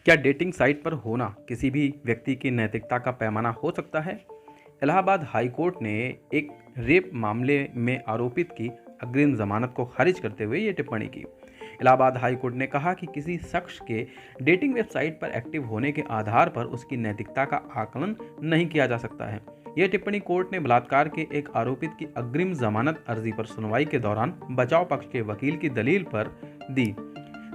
क्या dating site पर होना किसी भी व्यक्ति की नैतिकता का पैमाना हो सकता है? इलाहाबाद हाई कोर्ट ने एक रेप मामले में आरोपित की अग्रिम जमानत को खारिज करते हुए ये टिप्पणी की। इलाहाबाद हाई कोर्ट ने कहा कि किसी शख्स के डेटिंग वेबसाइट पर एक्टिव होने के आधार पर उसकी नैतिकता का आकलन नहीं किया जा सकता है। यह टिप्पणी कोर्ट ने बलात्कार के एक आरोपित की अग्रिम जमानत अर्जी पर सुनवाई के दौरान बचाव पक्ष के वकील की दलील पर दी।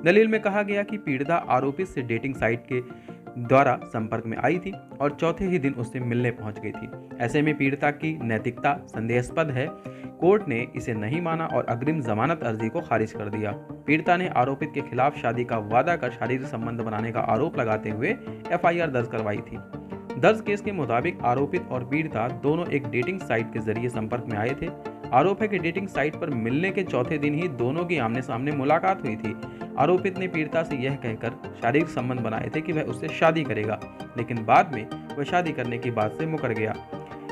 दलील में कहा गया कि पीड़िता आरोपित से डेटिंग साइट के द्वारा संपर्क में आई थी और चौथे ही दिन उससे मिलने पहुंच गई थी। ऐसे में पीड़िता की नैतिकता संदेहास्पद है। कोर्ट ने इसे नहीं माना और अग्रिम जमानत अर्जी को खारिज कर दिया। पीड़िता ने आरोपित के खिलाफ शादी का वादा कर शारीरिक संबंध बनाने का आरोप लगाते हुए एफआईआर दर्ज करवाई थी। दर्ज केस के मुताबिक आरोपित और पीड़िता दोनों एक डेटिंग साइट के जरिए संपर्क में आए थे। आरोप है कि डेटिंग साइट पर मिलने के चौथे दिन ही दोनों की आमने सामने मुलाकात हुई थी। आरोपित ने पीड़िता से यह कहकर शारीरिक संबंध बनाए थे कि वह उससे शादी करेगा, लेकिन बाद में वह शादी करने की बात से मुकर गया।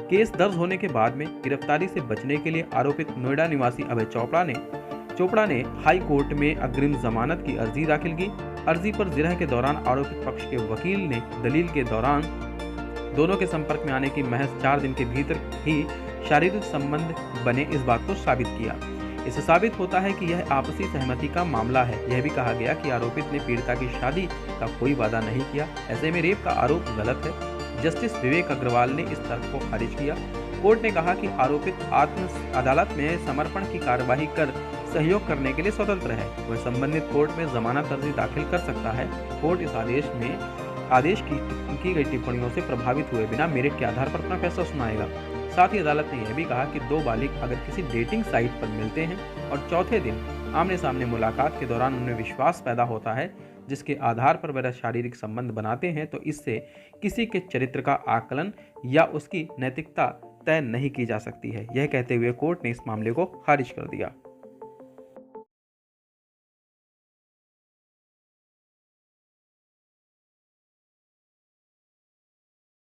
केस दर्ज होने के बाद में गिरफ्तारी से बचने के लिए आरोपित नोएडा निवासी अभय चोपड़ा ने हाई कोर्ट में अग्रिम जमानत की अर्जी दाखिल की। अर्जी पर जिरह के दौरान आरोपित पक्ष के वकील ने दलील के दौरान दोनों के संपर्क में आने की महज 4 दिन के भीतर ही शारीरिक संबंध बने इस बात को साबित किया। इससे साबित होता है कि यह आपसी सहमति का मामला है। यह भी कहा गया कि आरोपित ने पीड़िता की शादी का कोई वादा नहीं किया। ऐसे में रेप का आरोप गलत है। जस्टिस विवेक अग्रवाल ने इस तर्क को खारिज किया। कोर्ट ने कहा कि आरोपित अदालत में समर्पण की कार्यवाही कर सहयोग करने के लिए स्वतंत्र है। वह संबंधित कोर्ट में जमानत अर्जी दाखिल कर सकता है। कोर्ट इस आदेश की गई टिप्पणियों से प्रभावित हुए बिना मेरिट के आधार पर अपना फैसला सुनाएगा। साथ ही अदालत ने यह भी कहा कि 2 बालिग अगर किसी डेटिंग साइट पर मिलते हैं और चौथे दिन आमने सामने मुलाकात के दौरान उनमें विश्वास पैदा होता है, जिसके आधार पर वह शारीरिक संबंध बनाते हैं, तो इससे किसी के चरित्र का आकलन या उसकी नैतिकता तय नहीं की जा सकती है। यह कहते हुए कोर्ट ने इस मामले को खारिज कर दिया।